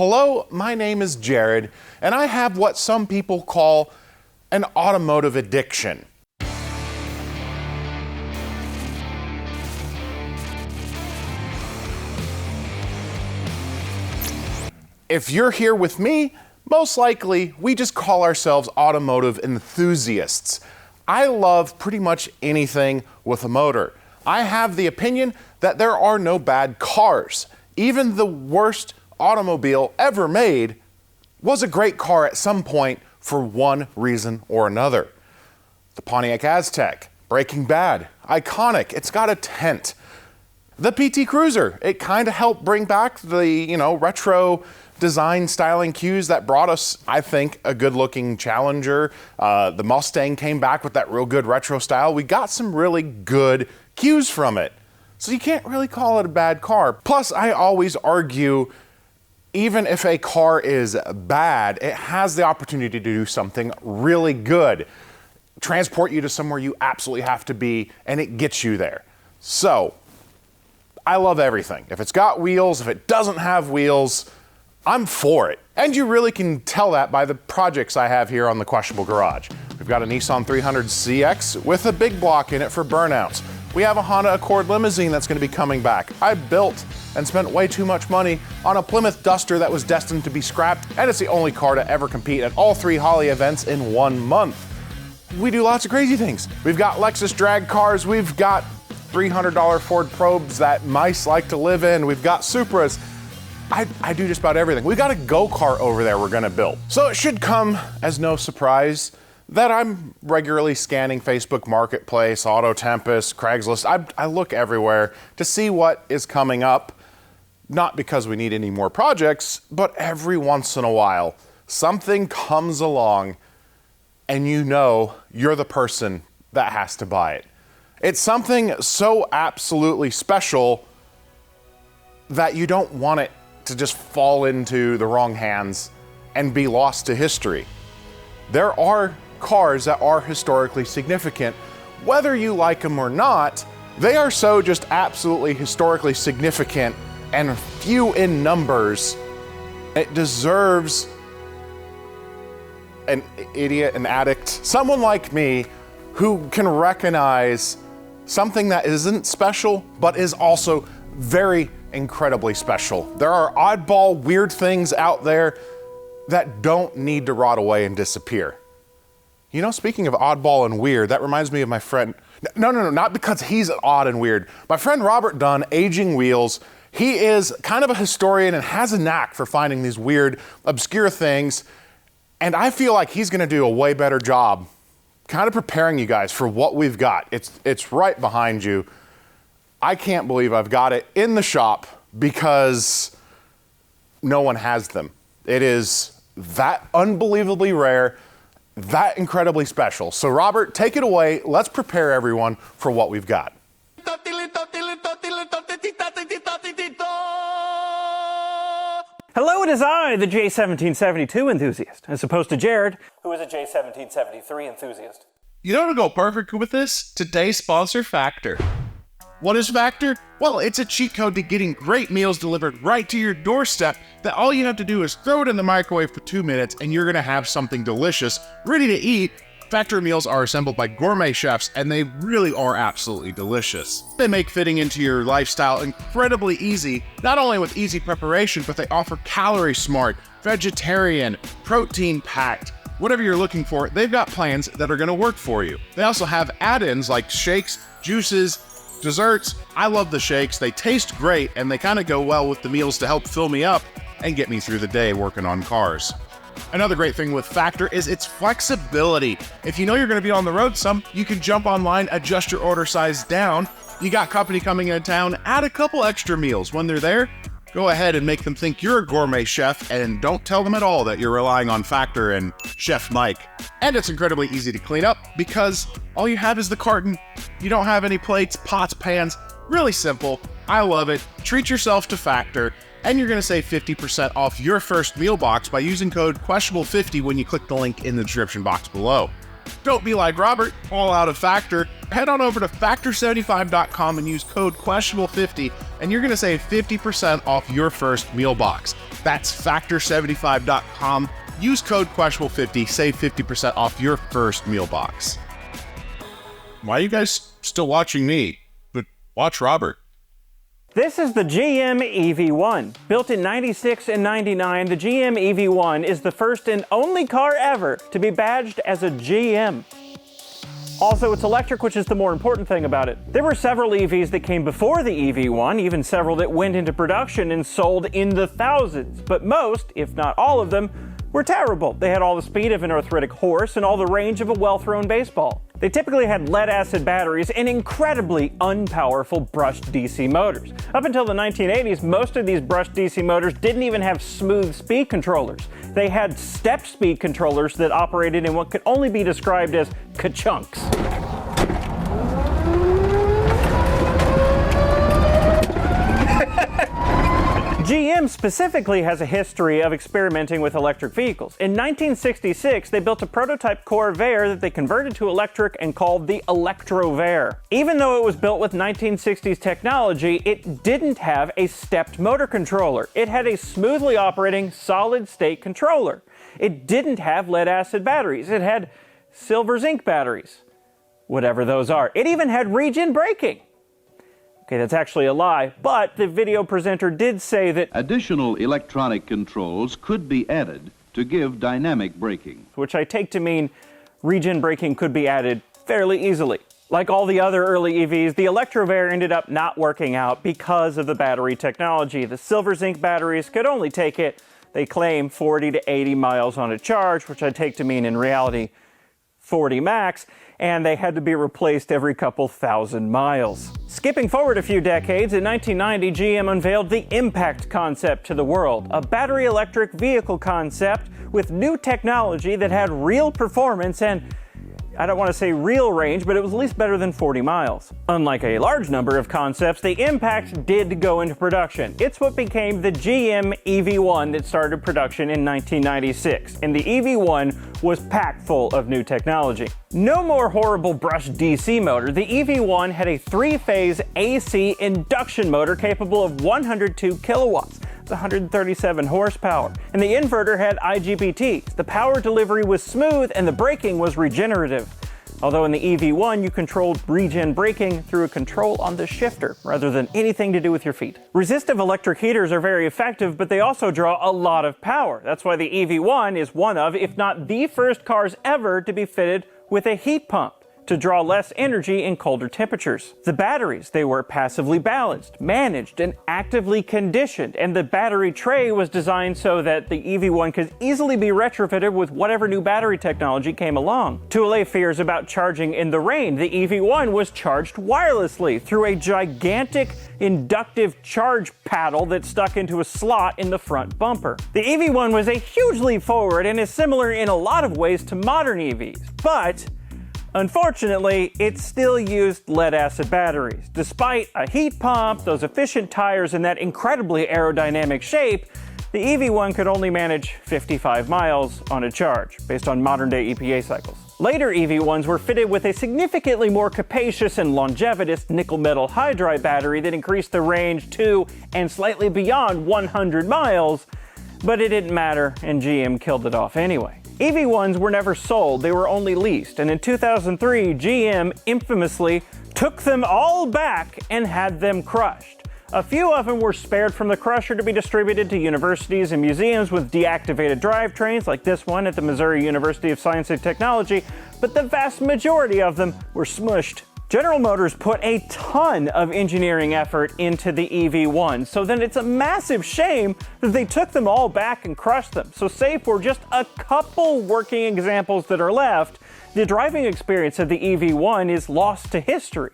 Hello, my name is Jared, and I have what some people call an automotive addiction. If you're here with me, most likely we just call ourselves automotive enthusiasts. I love pretty much anything with a motor. I have the opinion that there are no bad cars. Even the worst automobile ever made was a great car at some point for one reason or another. The Pontiac Aztek, Breaking Bad, iconic, it's got a tent. The PT Cruiser, it kind of helped bring back the, retro design styling cues that brought us, I think, a good-looking Challenger. The Mustang came back with that real good retro style. We got some really good cues from it. So you can't really call it a bad car. Plus, I always argue, even if a car is bad, it has the opportunity to do something really good. Transport you to somewhere you absolutely have to be, and it gets you there. So, I love everything. If it's got wheels, if it doesn't have wheels, I'm for it. And you really can tell that by the projects I have here on the Questionable Garage. We've got a Nissan 300CX with a big block in it for burnouts. We have a Honda Accord limousine that's going to be coming back. I built and spent way too much money on a Plymouth Duster that was destined to be scrapped, and it's the only car to ever compete at all 3 Holly events in 1 month. We do lots of crazy things. We've got Lexus drag cars, we've got $300 Ford Probes that mice like to live in, we've got Supras. I do just about everything. We got a go-kart over there we're gonna build. So it should come as no surprise that I'm regularly scanning Facebook Marketplace, Auto Tempest, Craigslist. I look everywhere to see what is coming up, not because we need any more projects, but every once in a while, something comes along and you're the person that has to buy it. It's something so absolutely special that you don't want it to just fall into the wrong hands and be lost to history. There are cars that are historically significant. Whether you like them or not, they are so just absolutely historically significant and few in numbers. It deserves an idiot, an addict, someone like me who can recognize something that isn't special, but is also very incredibly special. There are oddball, weird things out there that don't need to rot away and disappear. Speaking of oddball and weird, that reminds me of my friend. No, not because he's odd and weird. My friend Robert Dunn, Aging Wheels, he is kind of a historian and has a knack for finding these weird, obscure things. And I feel like he's gonna do a way better job kind of preparing you guys for what we've got. It's right behind you. I can't believe I've got it in the shop because no one has them. It is that unbelievably rare, that incredibly special. So Robert, take it away. Let's prepare everyone for what we've got. Hello, it is I, the J1772 enthusiast, as opposed to Jared, who is a J1773 enthusiast. You know what'll go perfect with this? Today's sponsor, Factor. What is Factor? Well, it's a cheat code to getting great meals delivered right to your doorstep that all you have to do is throw it in the microwave for 2 minutes and you're gonna have something delicious, ready to eat. Factor meals are assembled by gourmet chefs and they really are absolutely delicious. They make fitting into your lifestyle incredibly easy, not only with easy preparation, but they offer calorie smart, vegetarian, protein packed. Whatever you're looking for, they've got plans that are gonna work for you. They also have add-ins like shakes, juices, desserts. I love the shakes. They taste great and they kind of go well with the meals to help fill me up and get me through the day working on cars. Another great thing with Factor is its flexibility. If you know you're going to be on the road some, you can jump online, adjust your order size down. You got company coming into town, add a couple extra meals. When they're there, go ahead and make them think you're a gourmet chef and don't tell them at all that you're relying on Factor and Chef Mike. And it's incredibly easy to clean up because all you have is the carton. You don't have any plates, pots, pans. Really simple. I love it. Treat yourself to Factor. And you're going to save 50% off your first meal box by using code questionable50 when you click the link in the description box below. Don't be like Robert, all out of Factor. Head on over to factor75.com and use code questionable50 and you're going to save 50% off your first meal box. That's factor75.com. Use code questionable50, save 50% off your first meal box. Why are you guys still watching me? But watch Robert. This is the GM EV1. Built in 96 and 99, the GM EV1 is the first and only car ever to be badged as a GM. Also, it's electric, which is the more important thing about it. There were several EVs that came before the EV1, even several that went into production and sold in the thousands. But most, if not all of them, were terrible. They had all the speed of an arthritic horse and all the range of a well-thrown baseball. They typically had lead-acid batteries and incredibly unpowerful brushed DC motors. Up until the 1980s, most of these brushed DC motors didn't even have smooth speed controllers. They had step speed controllers that operated in what could only be described as ka-chunks. GM specifically has a history of experimenting with electric vehicles. In 1966, they built a prototype Corvair that they converted to electric and called the Electrovair. Even though it was built with 1960s technology, it didn't have a stepped motor controller. It had a smoothly operating solid-state controller. It didn't have lead-acid batteries. It had silver zinc batteries, whatever those are. It even had regen braking. Okay, that's actually a lie, but the video presenter did say that additional electronic controls could be added to give dynamic braking, which I take to mean regen braking could be added fairly easily. Like all the other early EVs, the Electrovair ended up not working out because of the battery technology. The silver zinc batteries could only take it, they claim, 40 to 80 miles on a charge, which I take to mean in reality 40 max, and they had to be replaced every couple thousand miles. Skipping forward a few decades, in 1990, GM unveiled the Impact concept to the world, a battery electric vehicle concept with new technology that had real performance and, I don't want to say real range, but it was at least better than 40 miles. Unlike a large number of concepts, the Impact did go into production. It's what became the GM EV1 that started production in 1996, and the EV1 was packed full of new technology. No more horrible brushed DC motor, the EV1 had a three-phase AC induction motor capable of 102 kilowatts. 137 horsepower, and the inverter had IGBTs. The power delivery was smooth and the braking was regenerative. Although in the EV1 you controlled regen braking through a control on the shifter rather than anything to do with your feet. Resistive electric heaters are very effective, but they also draw a lot of power. That's why the EV1 is one of, if not the first cars ever to be fitted with a heat pump to draw less energy in colder temperatures. The batteries, they were passively balanced, managed, and actively conditioned, and the battery tray was designed so that the EV1 could easily be retrofitted with whatever new battery technology came along. To allay fears about charging in the rain, the EV1 was charged wirelessly through a gigantic inductive charge paddle that stuck into a slot in the front bumper. The EV1 was a huge leap forward and is similar in a lot of ways to modern EVs, but unfortunately, it still used lead-acid batteries. Despite a heat pump, those efficient tires, and that incredibly aerodynamic shape, the EV1 could only manage 55 miles on a charge, based on modern-day EPA cycles. Later EV1s were fitted with a significantly more capacious and longevitous nickel-metal hydride battery that increased the range to and slightly beyond 100 miles, but it didn't matter, and GM killed it off anyway. EV1s were never sold, they were only leased, and in 2003, GM infamously took them all back and had them crushed. A few of them were spared from the crusher to be distributed to universities and museums with deactivated drivetrains, like this one at the Missouri University of Science and Technology, but the vast majority of them were smushed. General Motors put a ton of engineering effort into the EV1, so then it's a massive shame that they took them all back and crushed them. So save for just a couple working examples that are left, the driving experience of the EV1 is lost to history.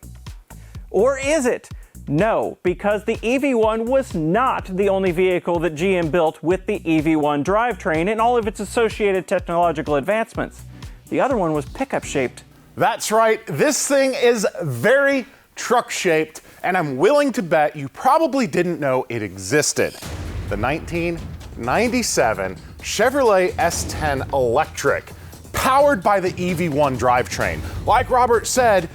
Or is it? No, because the EV1 was not the only vehicle that GM built with the EV1 drivetrain and all of its associated technological advancements. The other one was pickup-shaped. That's right, this thing is very truck-shaped, and I'm willing to bet you probably didn't know it existed. The 1997 Chevrolet S10 Electric, powered by the EV1 drivetrain. Like Robert said,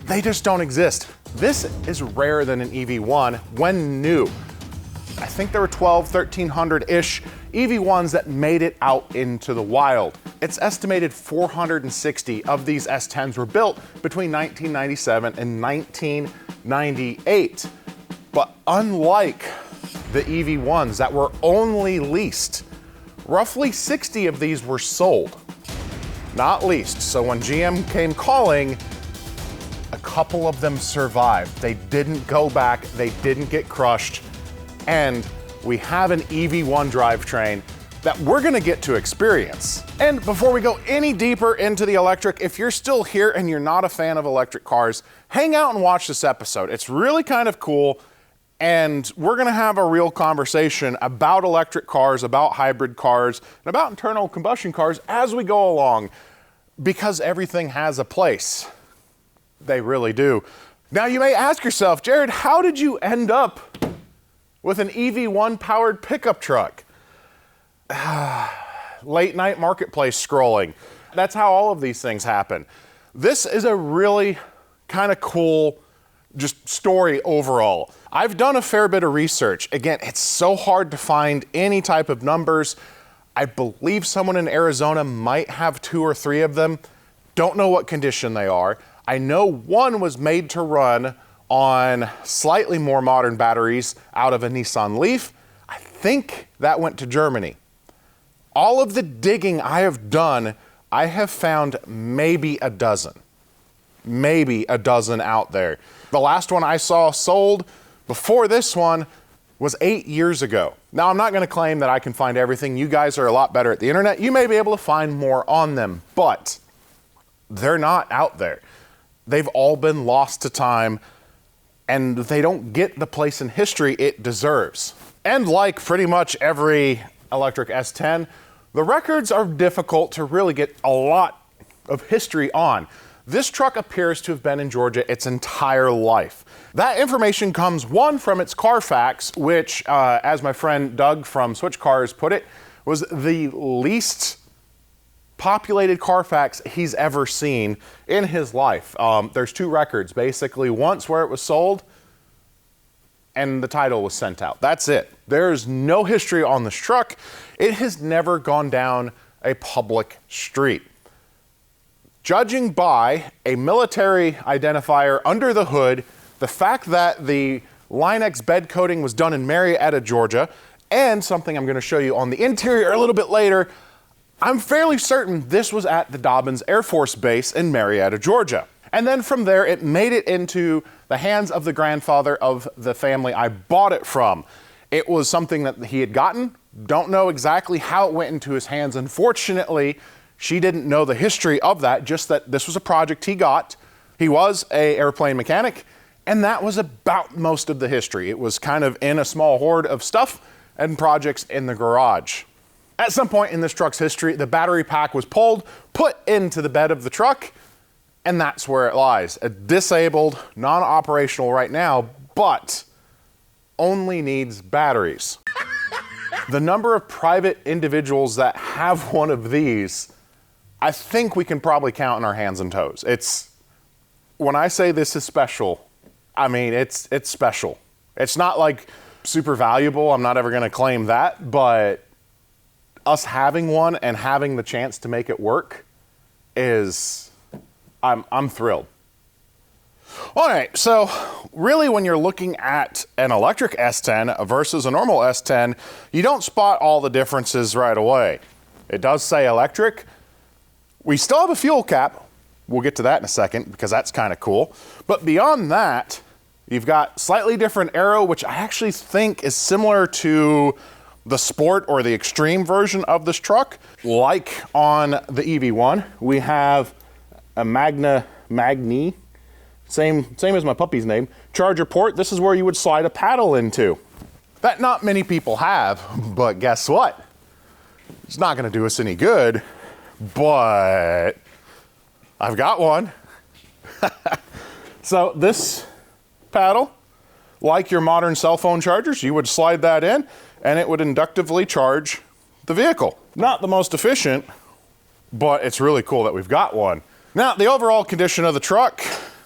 they just don't exist. This is rarer than an EV1 when new. I think there were 1,300-ish EV1s that made it out into the wild. It's estimated 460 of these S10s were built between 1997 and 1998. But unlike the EV1s that were only leased, roughly 60 of these were sold, not leased. So when GM came calling, a couple of them survived. They didn't go back, they didn't get crushed, and we have an EV1 drivetrain that we're gonna get to experience. And before we go any deeper into the electric, if you're still here and you're not a fan of electric cars, hang out and watch this episode. It's really kind of cool, and we're gonna have a real conversation about electric cars, about hybrid cars, and about internal combustion cars as we go along, because everything has a place. They really do. Now you may ask yourself, Jared, how did you end up with an EV1 powered pickup truck? Late night marketplace scrolling. That's how all of these things happen. This is a really kind of cool just story overall. I've done a fair bit of research. Again, it's so hard to find any type of numbers. I believe someone in Arizona might have 2 or 3 of them. Don't know what condition they are. I know one was made to run on slightly more modern batteries out of a Nissan Leaf. I think that went to Germany. All of the digging I have done, I have found maybe a dozen out there. The last one I saw sold before this one was 8 years ago. Now, I'm not gonna claim that I can find everything. You guys are a lot better at the internet. You may be able to find more on them, but they're not out there. They've all been lost to time, and they don't get the place in history it deserves. And like pretty much every electric S10, the records are difficult to really get a lot of history on. This truck appears to have been in Georgia its entire life. That information comes, one, from its Carfax, which, as my friend Doug from Switch Cars put it, was the least populated Carfax he's ever seen in his life. There's 2 records, basically once where it was sold and the title was sent out. That's it. There's no history on this truck. It has never gone down a public street. Judging by a military identifier under the hood, the fact that the Line-X bed coating was done in Marietta, Georgia, and something I'm gonna show you on the interior a little bit later, I'm fairly certain this was at the Dobbins Air Force Base in Marietta, Georgia. And then from there, it made it into the hands of the grandfather of the family I bought it from. It was something that he had gotten. Don't know exactly how it went into his hands. Unfortunately, she didn't know the history of that, just that this was a project he got. He was an airplane mechanic, and that was about most of the history. It was kind of in a small hoard of stuff and projects in the garage. At some point in this truck's history, the battery pack was pulled, put into the bed of the truck, and that's where it lies. A disabled, non-operational right now, but only needs batteries. The number of private individuals that have one of these, I think we can probably count on our hands and toes. When I say this is special, I mean, it's special. It's not like super valuable, I'm not ever gonna claim that, but us having one and having the chance to make it work is, I'm thrilled. All right, so really when you're looking at an electric S10 versus a normal S10, you don't spot all the differences right away. It does say electric. We still have a fuel cap. We'll get to that in a second because that's kind of cool. But beyond that, you've got slightly different aero, which I actually think is similar to the sport or the extreme version of this truck. Like on the EV1, we have a Magni, same as my puppy's name, charger port. This is where you would slide a paddle into. That not many people have, but guess what? It's not gonna do us any good, but I've got one. So this paddle, like your modern cell phone chargers, you would slide that in and it would inductively charge the vehicle. Not the most efficient, but it's really cool that we've got one. Now, the overall condition of the truck,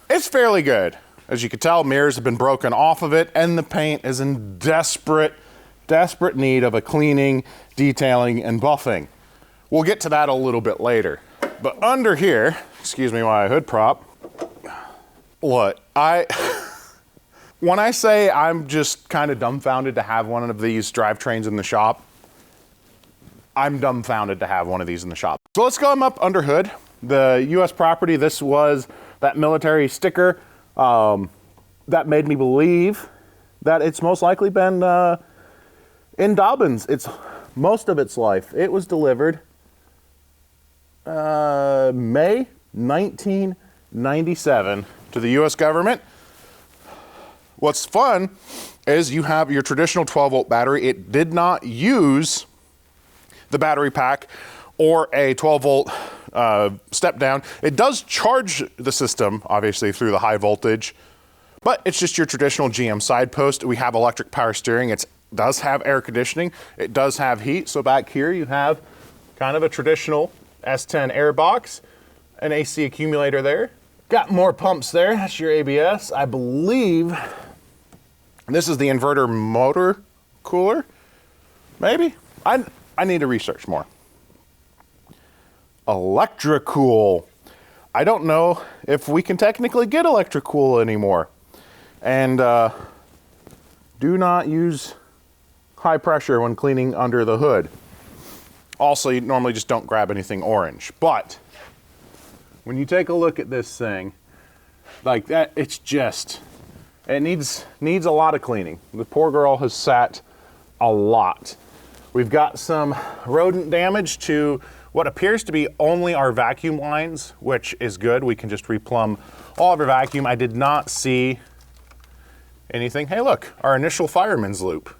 it's fairly good. As you can tell, mirrors have been broken off of it and the paint is in desperate desperate need of a cleaning, detailing, and buffing. We'll get to that a little bit later. But under here, excuse me while I hood prop, what, when I say I'm just kind of dumbfounded to have one of these drivetrains in the shop, I'm dumbfounded to have one of these in the shop. So let's go up under hood. The US property, this was that military sticker that made me believe that it's most likely been in Dobbins. It's most of its life. It was delivered May 1997 to the US government. What's fun is you have your traditional 12-volt battery. It did not use the battery pack or a 12-volt step down. It does charge the system, obviously, through the high voltage, but it's just your traditional GM side post. We have electric power steering. It does have air conditioning. It does have heat. So back here you have kind of a traditional S10 air box, an AC accumulator there. Got more pumps there. That's your ABS. I believe this is the inverter motor cooler. Maybe. I need to research more. Electricool. I don't know if we can technically get electricool anymore. And do not use high pressure when cleaning under the hood. Also, you normally just don't grab anything orange. But when you take a look at this thing, like that, it's just, it needs a lot of cleaning. The poor girl has sat a lot. We've got some rodent damage to what appears to be only our vacuum lines, which is good. We can just replumb all of our vacuum. I did not see anything. Hey, look, our initial fireman's loop.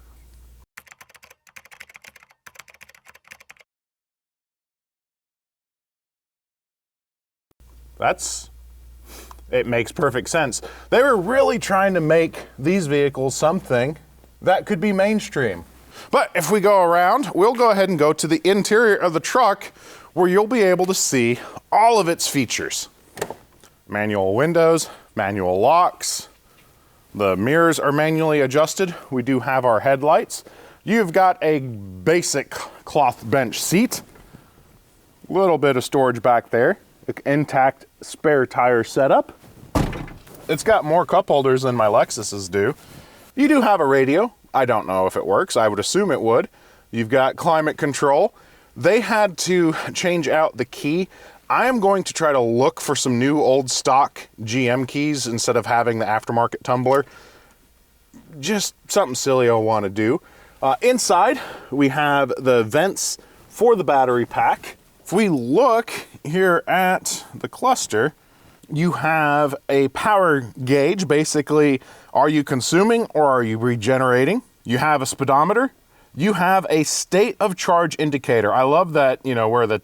It makes perfect sense. They were really trying to make these vehicles something that could be mainstream. But if we go around, we'll go ahead and go to the interior of the truck where you'll be able to see all of its features. Manual windows, manual locks. The mirrors are manually adjusted. We do have our headlights. You've got a basic cloth bench seat. Little bit of storage back there. Intact spare tire setup. It's got more cup holders than my Lexuses do. You do have a radio. I don't know if it works. I would assume it would. You've got climate control. They had to change out the key. I am going to try to look for some new old stock GM keys instead of having the aftermarket tumbler. Just something silly I want to do. Inside, we have the vents for the battery pack. If we look here at the cluster, you have a power gauge. Basically, are you consuming or are you regenerating? You have a speedometer. You have a state of charge indicator. I love that, you know, where the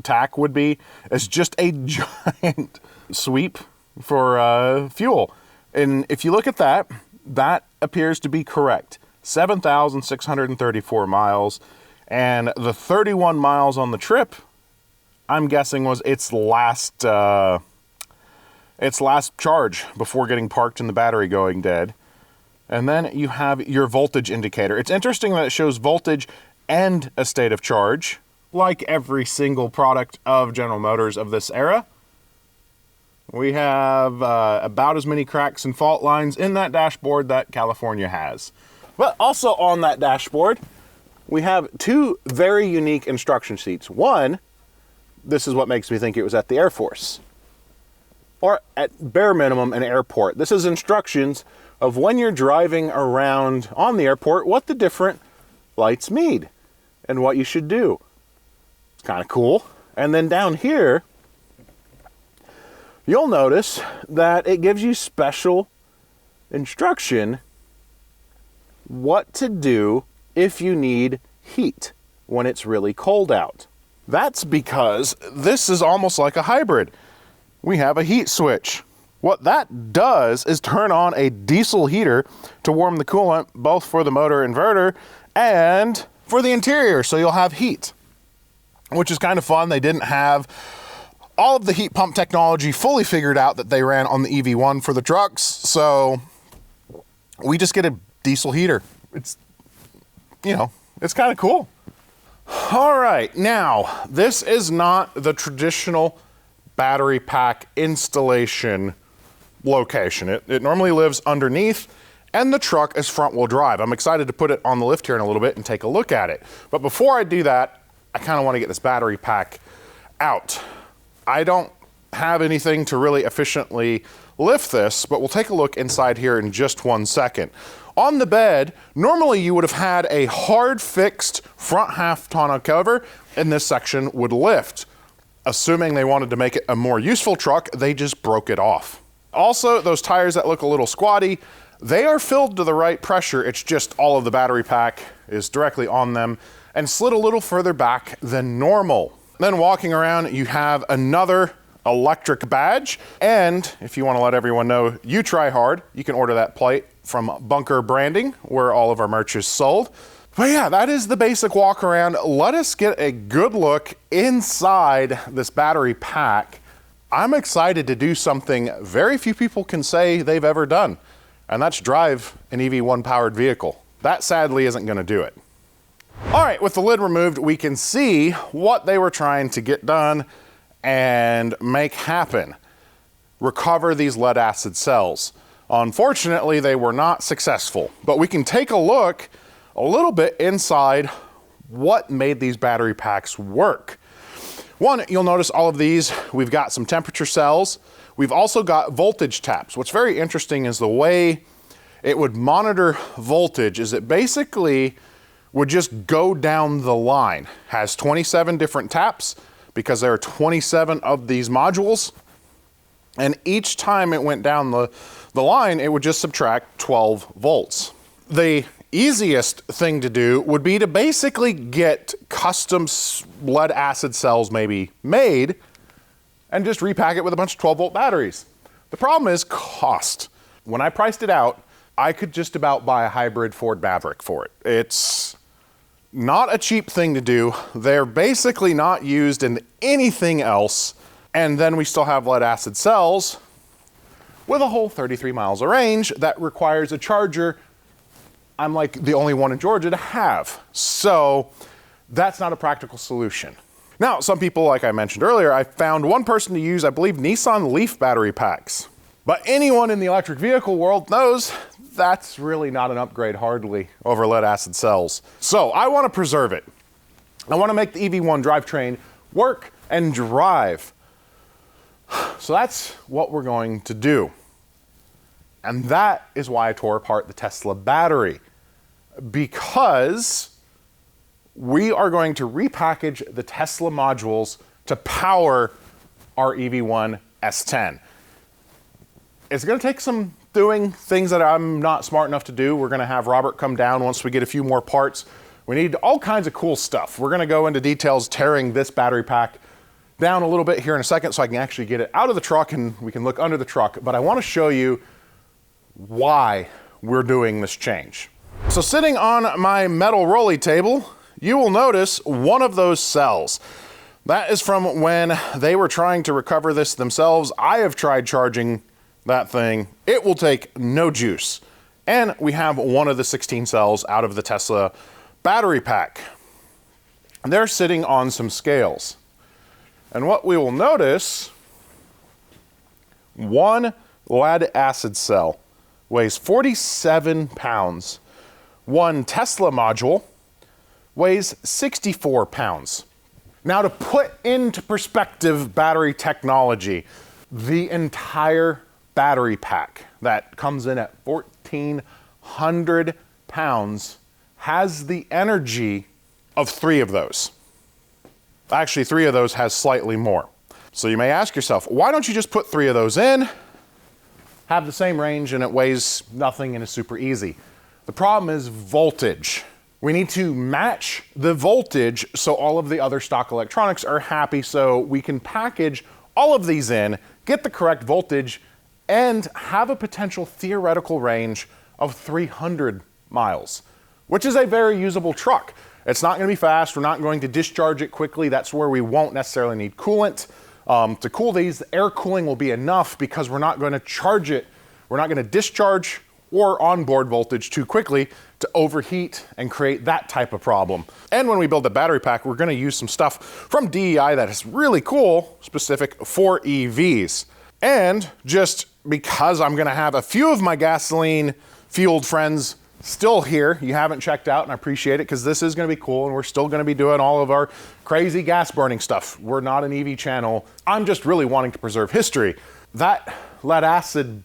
tack would be. It's just a giant sweep for fuel. And if you look at that, that appears to be correct. 7,634 miles. And the 31 miles on the trip, I'm guessing, was its last charge before getting parked and the battery going dead. And then you have your voltage indicator. It's interesting that it shows voltage and a state of charge, like every single product of General Motors of this era. We have about as many cracks and fault lines in that dashboard that California has. But also on that dashboard, we have two very unique instruction sheets. One, this is what makes me think it was at the Air Force, or at bare minimum an airport. This is instructions of when you're driving around on the airport, what the different lights mean and what you should do. It's kind of cool. And then down here, you'll notice that it gives you special instruction what to do if you need heat when it's really cold out. That's because this is almost like a hybrid. We have a heat switch. What that does is turn on a diesel heater to warm the coolant, both for the motor inverter and for the interior, so you'll have heat, which is kind of fun. They didn't have all of the heat pump technology fully figured out that they ran on the EV1 for the trucks, so we just get a diesel heater. It's you know, it's kind of cool. All right, now, this is not the traditional battery pack installation location. It normally lives underneath, and the truck is front-wheel drive. I'm excited to put it on the lift here in a little bit and take a look at it. But before I do that, I kind of want to get this battery pack out. I don't have anything to really efficiently lift this, but we'll take a look inside here in just 1 second. On the bed, normally you would have had a hard fixed front half tonneau cover, and this section would lift. Assuming they wanted to make it a more useful truck, they just broke it off. Also, those tires that look a little squatty, they are filled to the right pressure. It's just all of the battery pack is directly on them and slid a little further back than normal. Then walking around, you have another electric badge. And if you want to let everyone know you try hard, you can order that plate from Bunker Branding, where all of our merch is sold. But yeah, that is the basic walk around. Let us get a good look inside this battery pack. I'm excited to do something very few people can say they've ever done, and that's drive an EV1 powered vehicle. That sadly isn't going to do it. All right, with the lid removed, we can see what they were trying to get done and make happen. Recover these lead acid cells. Unfortunately, they were not successful, but we can take a look a little bit inside what made these battery packs work. One, you'll notice all of these, we've got some temperature cells. We've also got voltage taps. What's very interesting is the way it would monitor voltage is it basically would just go down the line. Has 27 different taps because there are 27 of these modules. And each time it went down the line, it would just subtract 12 volts. The easiest thing to do would be to basically get custom lead acid cells maybe made and just repack it with a bunch of 12-volt batteries. The problem is cost. When I priced it out, I could just about buy a hybrid Ford Maverick for it. It's not a cheap thing to do. They're basically not used in anything else. And then we still have lead acid cells with a whole 33 miles of range that requires a charger I'm like the only one in Georgia to have. So that's not a practical solution. Now, some people, like I mentioned earlier, I found one person to use, I believe, Nissan Leaf battery packs. But anyone in the electric vehicle world knows that's really not an upgrade hardly over lead acid cells. So I want to preserve it. I want to make the EV1 drivetrain work and drive. So that's what we're going to do. And that is why I tore apart the Tesla battery, because we are going to repackage the Tesla modules to power our EV1 S10. It's going to take some doing, things that I'm not smart enough to do. We're going to have Robert come down once we get a few more parts. We need all kinds of cool stuff. We're going to go into details tearing this battery pack down a little bit here in a second so I can actually get it out of the truck and we can look under the truck. But I want to show you why we're doing this change. So sitting on my metal rolly table, you will notice one of those cells. That is from when they were trying to recover this themselves. I have tried charging that thing. It will take no juice. And we have one of the 16 cells out of the Tesla battery pack. They're sitting on some scales. And what we will notice, one lead acid cell weighs 47 pounds. One Tesla module weighs 64 pounds. Now, to put into perspective battery technology, the entire battery pack that comes in at 1,400 pounds has the energy of 3 of those. Actually, 3 of those has slightly more. So you may ask yourself, why don't you just put 3 of those in, have the same range, and it weighs nothing and is super easy? The problem is voltage. We need to match the voltage so all of the other stock electronics are happy, so we can package all of these in, get the correct voltage, and have a potential theoretical range of 300 miles, which is a very usable truck. It's not going to be fast. We're not going to discharge it quickly. That's where we won't necessarily need coolant. To cool these, air cooling will be enough because we're not going to charge it. We're not going to discharge or onboard voltage too quickly to overheat and create that type of problem. And when we build the battery pack, we're gonna use some stuff from DEI that is really cool, specific for EVs. And just because I'm gonna have a few of my gasoline fueled friends still here, you haven't checked out, and I appreciate it, because this is gonna be cool, and we're still gonna be doing all of our crazy gas burning stuff. We're not an EV channel. I'm just really wanting to preserve history. That lead acid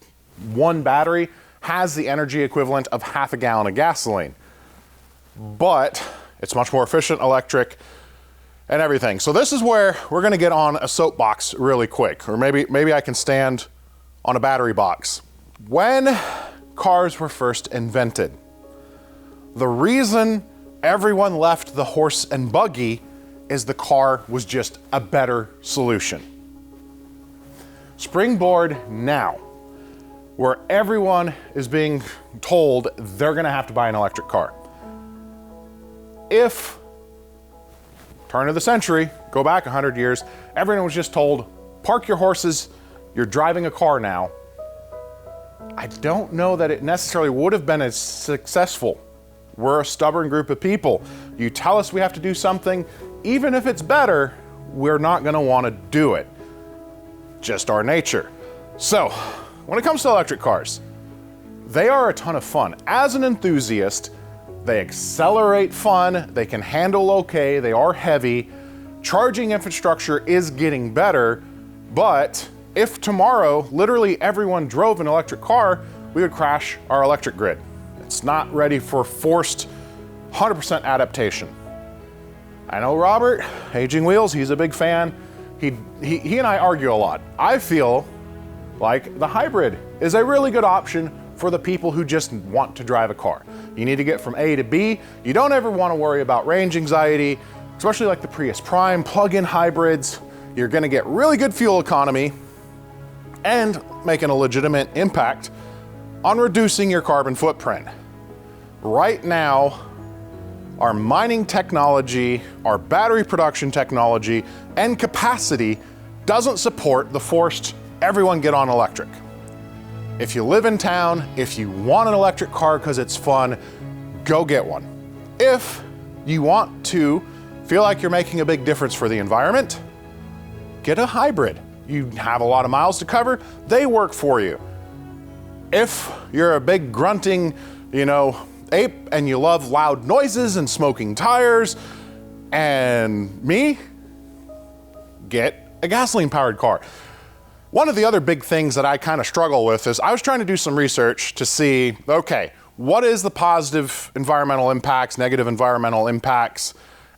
1 battery has the energy equivalent of half a gallon of gasoline, but it's much more efficient electric and everything. So this is where we're gonna get on a soapbox really quick, or maybe I can stand on a battery box. When cars were first invented, the reason everyone left the horse and buggy is the car was just a better solution. Springboard now, where everyone is being told they're gonna have to buy an electric car. If, turn of the century, go back 100 years, everyone was just told, park your horses, you're driving a car now, I don't know that it necessarily would have been as successful. We're a stubborn group of people. You tell us we have to do something, even if it's better, we're not gonna wanna do it. Just our nature. So, when it comes to electric cars, they are a ton of fun. As an enthusiast, they accelerate fun, they can handle okay, they are heavy, charging infrastructure is getting better, but if tomorrow literally everyone drove an electric car, we would crash our electric grid. It's not ready for forced 100% adaptation. I know Robert, Aging Wheels, he's a big fan. He and I argue a lot. I feel like the hybrid is a really good option for the people who just want to drive a car. You need to get from A to B. You don't ever want to worry about range anxiety, especially like the Prius Prime plug-in hybrids. You're gonna get really good fuel economy and making a legitimate impact on reducing your carbon footprint. Right now, our mining technology, our battery production technology, and capacity doesn't support the forced everyone get on electric. If you live in town, if you want an electric car because it's fun, go get one. If you want to feel like you're making a big difference for the environment, get a hybrid. You have a lot of miles to cover, they work for you. If you're a big grunting, ape and you love loud noises and smoking tires, and me, get a gasoline powered car. One of the other big things that I kind of struggle with is I was trying to do some research to see, okay, what is the positive environmental impacts, negative environmental impacts,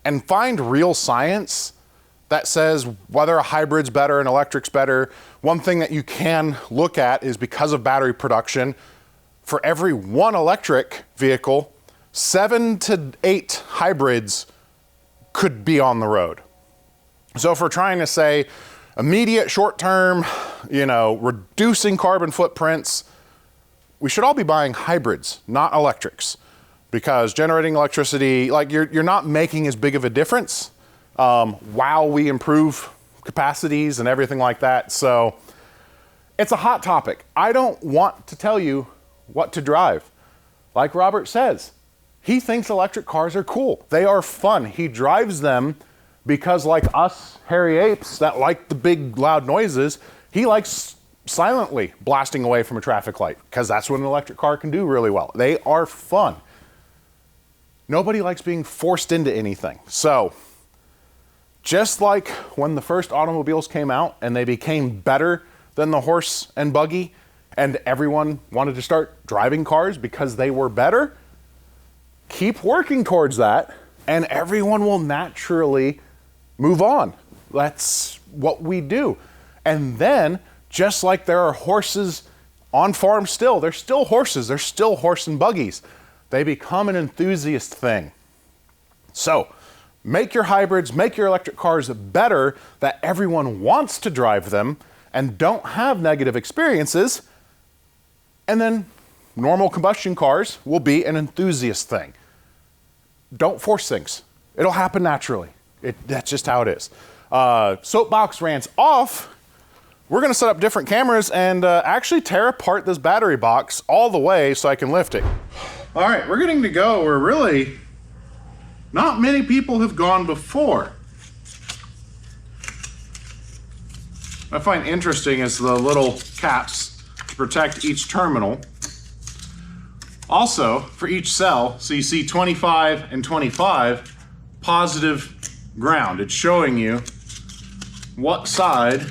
and find real science that says whether a hybrid's better and electric's better. One thing that you can look at is because of battery production, for every 1 electric vehicle, 7 to 8 hybrids could be on the road. So if we're trying to say immediate short-term, reducing carbon footprints, we should all be buying hybrids, not electrics, because generating electricity, like you're not making as big of a difference while we improve capacities and everything like that. So it's a hot topic. I don't want to tell you what to drive. Like Robert says, he thinks electric cars are cool. They are fun. He drives them because, like us hairy apes that like the big loud noises, he likes silently blasting away from a traffic light because that's what an electric car can do really well. They are fun. Nobody likes being forced into anything. So just like when the first automobiles came out and they became better than the horse and buggy, and everyone wanted to start driving cars because they were better, keep working towards that, and everyone will naturally move on. That's what we do. And then, just like there are horses on farms still, there's still horses, there's still horse and buggies. They become an enthusiast thing. So, make your hybrids, make your electric cars better that everyone wants to drive them and don't have negative experiences. And then normal combustion cars will be an enthusiast thing. Don't force things. It'll happen naturally. That's just how it is. Soapbox rants off. We're gonna set up different cameras and actually tear apart this battery box all the way so I can lift it. All right, we're getting to go where really not many people have gone before. I find interesting is the little caps to protect each terminal. Also, for each cell, so you see 25 and 25, positive ground. It's showing you what side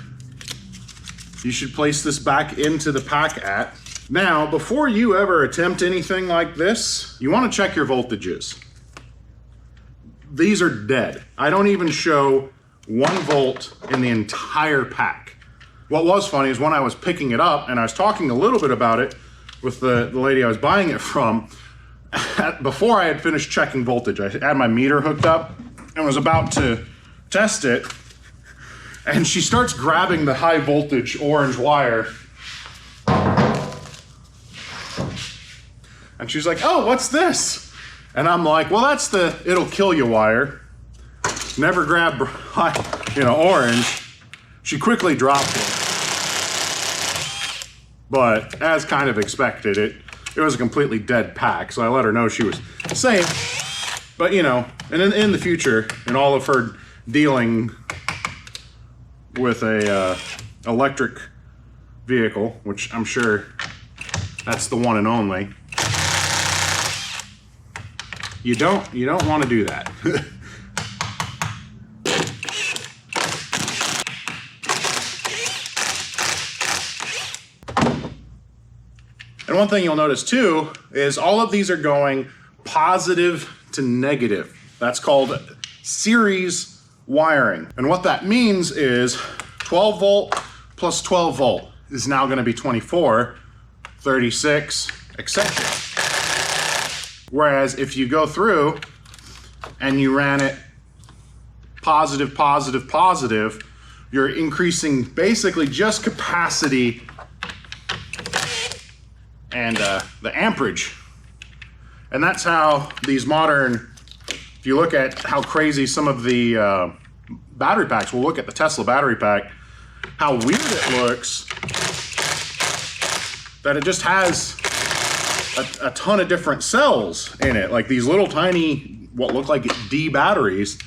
you should place this back into the pack at. Now, before you ever attempt anything like this, you want to check your voltages. These are dead. I don't even show 1 volt in the entire pack. What was funny is when I was picking it up and I was talking a little bit about it with the lady I was buying it from, before I had finished checking voltage, I had my meter hooked up and was about to test it, and she starts grabbing the high voltage orange wire. And she's like, "Oh, what's this?" And I'm like, "Well, that's the it'll kill you wire. Never grab high, orange." She quickly dropped it. But as kind of expected, it was a completely dead pack, so I let her know she was safe. But and in the future, in all of her dealing with a electric vehicle, which I'm sure that's the one and only, you don't want to do that. And one thing you'll notice too is all of these are going positive to negative. That's called series wiring. And what that means is 12 volt plus 12 volt is now going to be 24, 36, etc. Whereas if you go through and you ran it positive, positive, positive, you're increasing basically just capacity and the amperage. And that's how these modern, if you look at how crazy some of the battery packs, we'll look at the Tesla battery pack, how weird it looks, that it just has a ton of different cells in it, like these little tiny, what look like D batteries.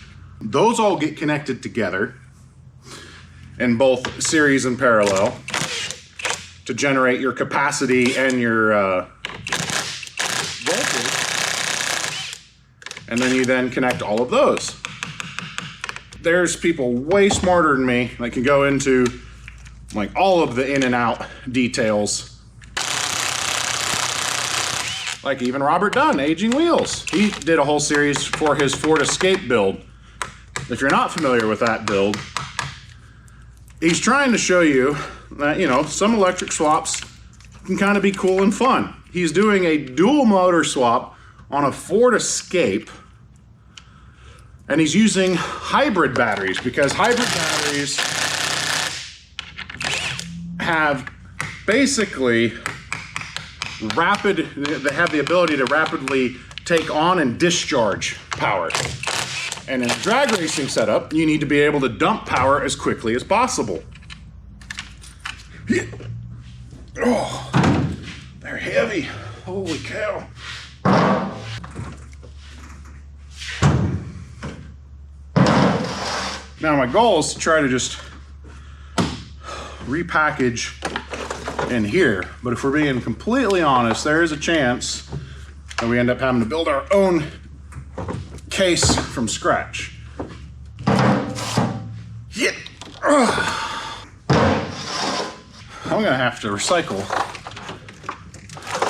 Those all get connected together in both series and parallel to generate your capacity and your voltage. And then you then connect all of those. There's people way smarter than me that can go into like all of the in and out details. Like even Robert Dunn, Aging Wheels. He did a whole series for his Ford Escape build. If you're not familiar with that build, he's trying to show you that, some electric swaps can kind of be cool and fun. He's doing a dual motor swap on a Ford Escape, and he's using hybrid batteries because hybrid batteries have basically they have the ability to rapidly take on and discharge power. And in a drag racing setup, you need to be able to dump power as quickly as possible. Oh, they're heavy. Holy cow. Now my goal is to try to just repackage in here, but if we're being completely honest, there is a chance that we end up having to build our own case from scratch. Yeah. I'm gonna have to recycle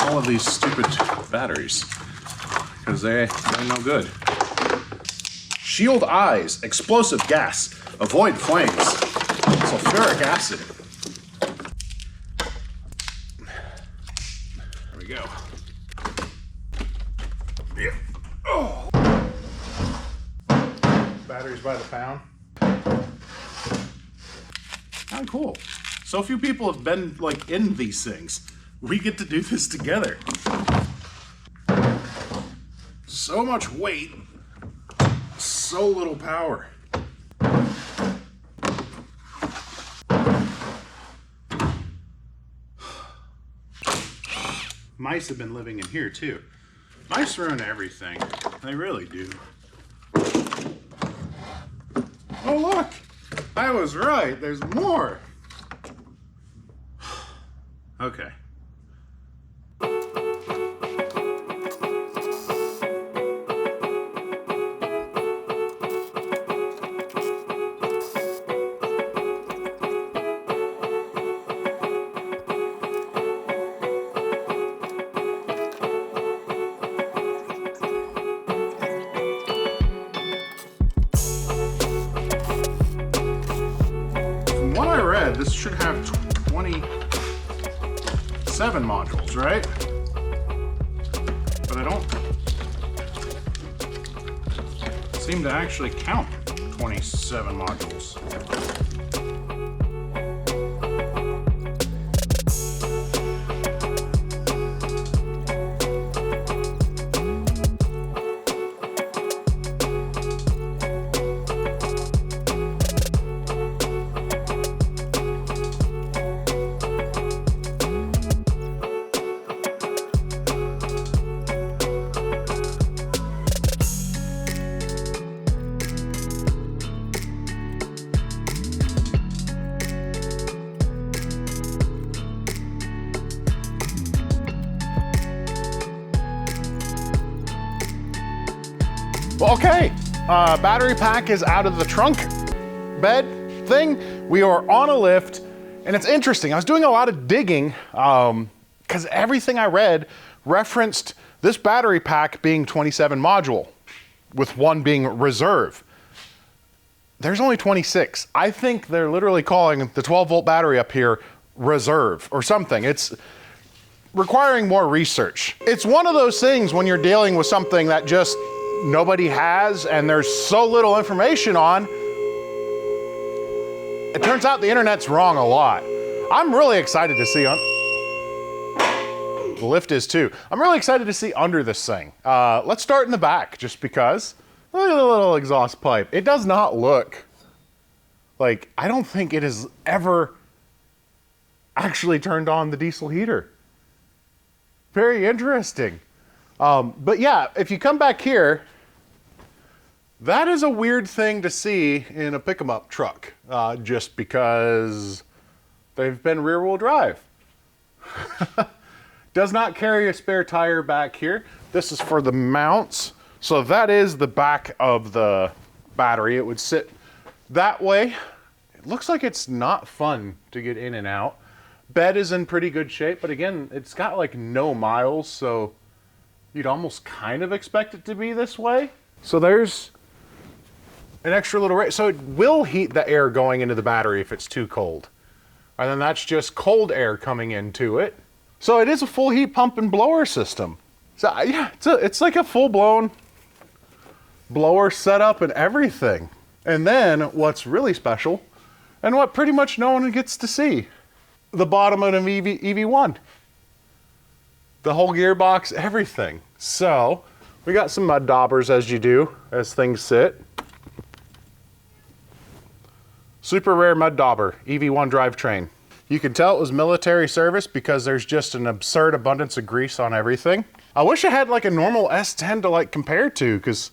all of these stupid batteries because they're no good. Shield eyes, explosive gas, avoid flames, sulfuric acid. There we go. Yeah. Oh. Batteries by the pound. How cool. So few people have been in these things. We get to do this together. So much weight, so little power. Mice have been living in here too. Mice ruin everything. They really do. Oh look! I was right. There's more. Okay. From what I read, this should have 27 modules, right? But I don't seem to actually count 27 modules. Well, okay, battery pack is out of the trunk bed thing. We are on a lift, and it's interesting. I was doing a lot of digging because everything I read referenced this battery pack being 27 module, with one being reserve. There's only 26. I think they're literally calling the 12-volt battery up here reserve or something. It's requiring more research. It's one of those things when you're dealing with something that just nobody has and there's so little information on, it turns out the internet's wrong a lot. I'm really excited to see, the lift is too. I'm really excited to see under this thing. Let's start in the back just because. Look at the little exhaust pipe. It does not look like, I don't think it has ever actually turned on the diesel heater. Very interesting. But yeah, if you come back here, that is a weird thing to see in a pick-em-up truck, just because they've been rear-wheel drive. Does not carry a spare tire back here. This is for the mounts. So that is the back of the battery. It would sit that way. It looks like it's not fun to get in and out. Bed is in pretty good shape, but again, it's got like no miles, so you'd almost kind of expect it to be this way. So there's an extra little, so it will heat the air going into the battery if it's too cold. And then that's just cold air coming into it. So it is a full heat pump and blower system. So yeah, it's like a full-blown blower setup and everything. And then what's really special, and what pretty much no one gets to see, the bottom of an EV1. The whole gearbox, everything. So we got some mud daubers as you do, as things sit. Super rare mud dauber, EV1 drivetrain. You can tell it was military service because there's just an absurd abundance of grease on everything. I wish I had like a normal S10 to like compare to, because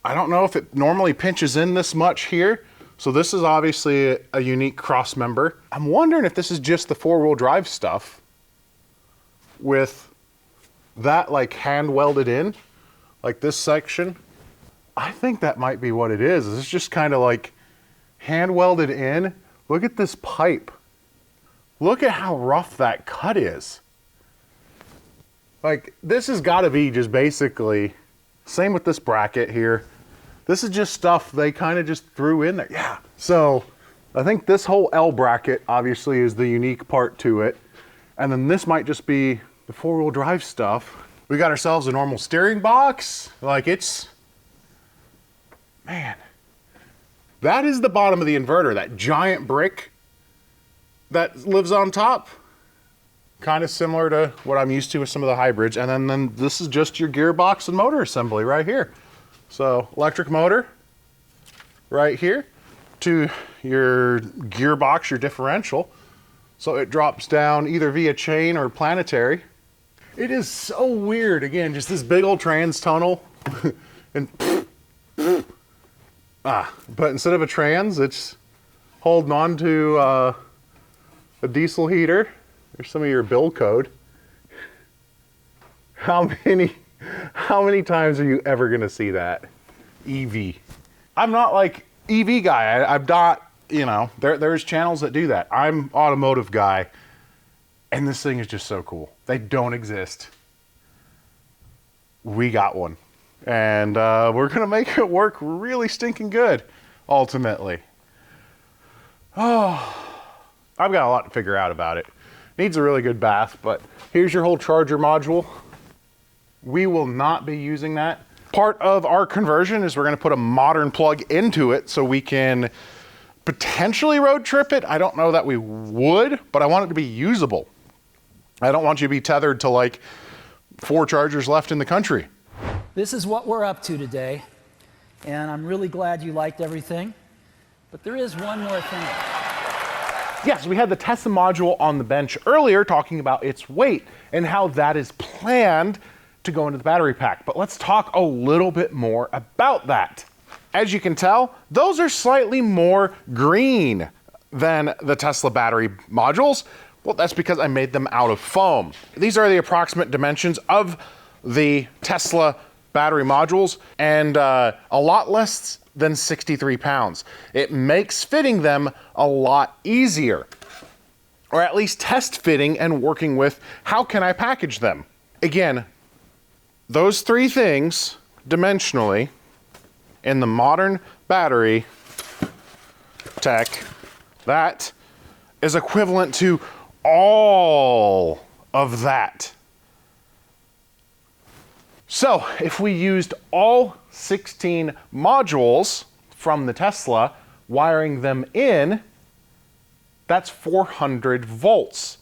I don't know if it normally pinches in this much here. So this is obviously a unique cross member. I'm wondering if this is just the four-wheel drive stuff with that like hand welded in, like this section. I think that might be what it is. It's just kind of like hand welded in. Look at this pipe. Look at how rough that cut is. Like this has got to be just basically, same with this bracket here. This is just stuff they kind of just threw in there. Yeah. So I think this whole L bracket obviously is the unique part to it. And then this might just be the four-wheel drive stuff. We got ourselves a normal steering box. Like it's, man, that is the bottom of the inverter, that giant brick that lives on top. Kind of similar to what I'm used to with some of the hybrids. And then this is just your gearbox and motor assembly right here. So electric motor right here to your gearbox, your differential. So it drops down either via chain or planetary. It is so weird. Again, just this big old trans tunnel. And but instead of a trans, it's holding on to a diesel heater. There's some of your bill code. How many times are you ever gonna see that? EV. I'm not like EV guy. I'm not, you know, there's channels that do that. I'm automotive guy, and this thing is just so cool. They don't exist. We got one. And we're gonna make it work really stinking good, ultimately. Oh, I've got a lot to figure out about it. Needs a really good bath, but here's your whole charger module. We will not be using that. Part of our conversion is we're gonna put a modern plug into it so we can potentially road trip it. I don't know that we would, but I want it to be usable. I don't want you to be tethered to like 4 chargers left in the country. This is what we're up to today, and I'm really glad you liked everything, but there is one more thing. Yes, we had the Tesla module on the bench earlier talking about its weight and how that is planned to go into the battery pack, but let's talk a little bit more about that. As you can tell, those are slightly more green than the Tesla battery modules. Well, that's because I made them out of foam. These are the approximate dimensions of the Tesla battery modules, and a lot less than 63 pounds. It makes fitting them a lot easier, or at least test fitting and working with how can I package them. Again, those 3 things dimensionally in the modern battery tech, that is equivalent to all of that. So if we used all 16 modules from the Tesla, wiring them in, that's 400 volts,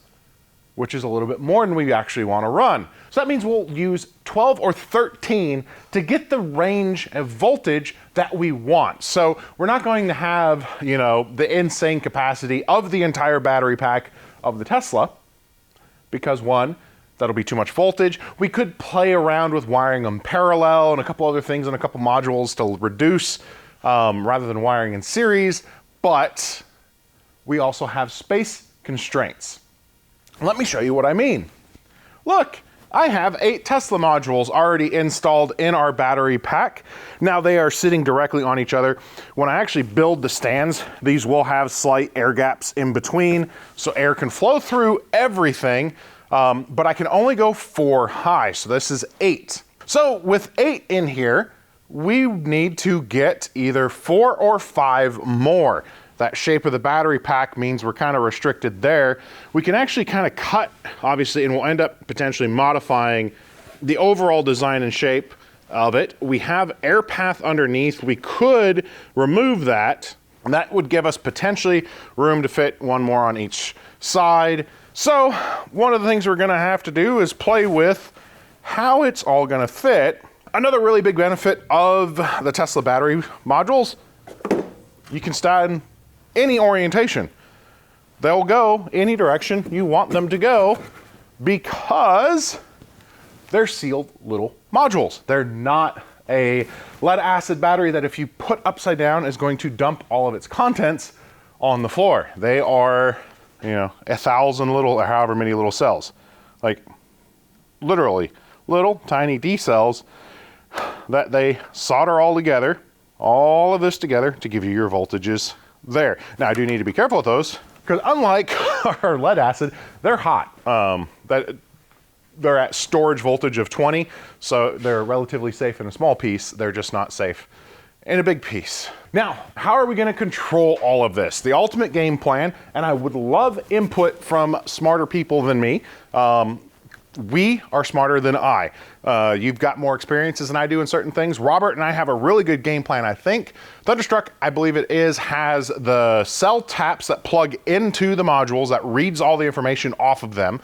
which is a little bit more than we actually want to run. So that means we'll use 12 or 13 to get the range of voltage that we want. So we're not going to have, you know, the insane capacity of the entire battery pack of the Tesla, because one, that'll be too much voltage. We could play around with wiring them parallel and a couple other things and a couple modules to reduce rather than wiring in series, but we also have space constraints. Let me show you what I mean. Look, I have 8 Tesla modules already installed in our battery pack. Now they are sitting directly on each other. When I actually build the stands, these will have slight air gaps in between so air can flow through everything. But I can only go 4 high, so this is 8. So with 8 in here, we need to get either 4 or 5 more. That shape of the battery pack means we're kind of restricted there. We can actually kind of cut, obviously, and we'll end up potentially modifying the overall design and shape of it. We have air path underneath. We could remove that, and that would give us potentially room to fit 1 more on each side. So one of the things we're gonna have to do is play with how it's all gonna fit. Another really big benefit of the Tesla battery modules, you can stand any orientation. They'll go any direction you want them to go because they're sealed little modules. They're not a lead acid battery that if you put upside down is going to dump all of its contents on the floor. They are, you know, 1,000 little, or however many little cells. Like, literally, little tiny D cells that they solder all together, all of this together to give you your voltages there. Now, I do need to be careful with those, because unlike our lead acid, they're hot. They're at storage voltage of 20, so they're relatively safe in a small piece. They're just not safe in a big piece. Now, how are we gonna control all of this? The ultimate game plan, and I would love input from smarter people than me. We are smarter than I. You've got more experiences than I do in certain things. Robert and I have a really good game plan, I think. Thunderstruck, I believe it is, has the cell taps that plug into the modules that reads all the information off of them.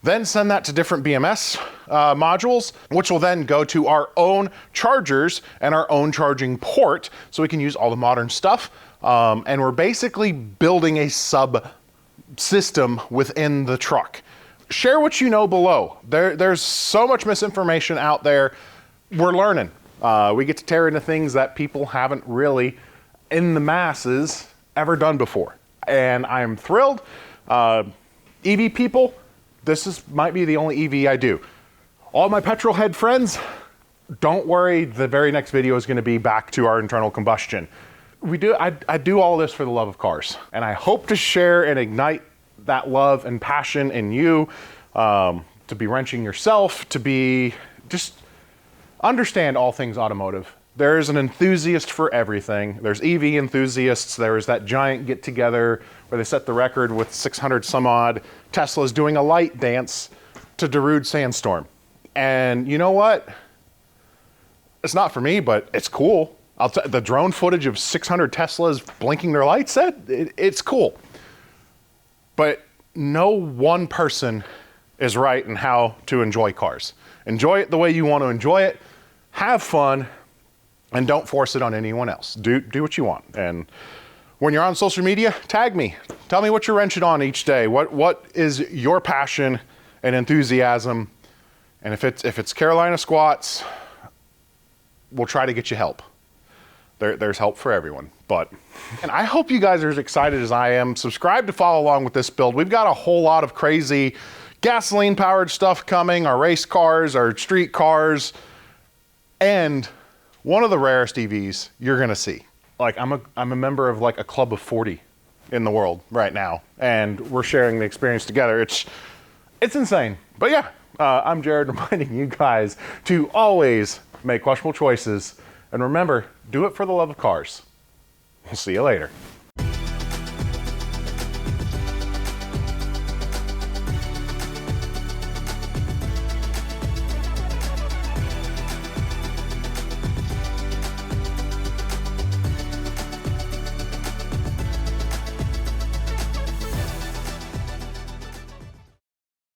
Then send that to different BMS modules, which will then go to our own chargers and our own charging port, so we can use all the modern stuff. And we're basically building a sub-system within the truck. Share what you know below. There's so much misinformation out there. We're learning. We get to tear into things that people haven't really, in the masses, ever done before. And I'm thrilled. EV people, might be the only EV I do. All my petrol head friends, don't worry, the very next video is going to be back to our internal combustion. I do all this for the love of cars, and I hope to share and ignite that love and passion in you, to be wrenching yourself, to be just understand all things automotive. There's an enthusiast for everything. There's EV enthusiasts. There's that giant get together where they set the record with 600 some odd Teslas doing a light dance to Darude Sandstorm. And you know what? It's not for me, but it's cool. The drone footage of 600 Teslas blinking their lights, it's cool. But no one person is right in how to enjoy cars. Enjoy it the way you want to enjoy it. Have fun, and don't force it on anyone else. Do what you want. And when you're on social media, tag me. Tell me what you're wrenching on each day. What is your passion and enthusiasm? And if it's Carolina squats, we'll try to get you help. There's help for everyone. And I hope you guys are as excited as I am. Subscribe to follow along with this build. We've got a whole lot of crazy gasoline-powered stuff coming, our race cars, our street cars, and one of the rarest EVs you're gonna see. Like, I'm a member of like a club of 40 in the world right now, and we're sharing the experience together. It's insane. But yeah, I'm Jared, reminding you guys to always make questionable choices, and remember, do it for the love of cars. We'll see you later.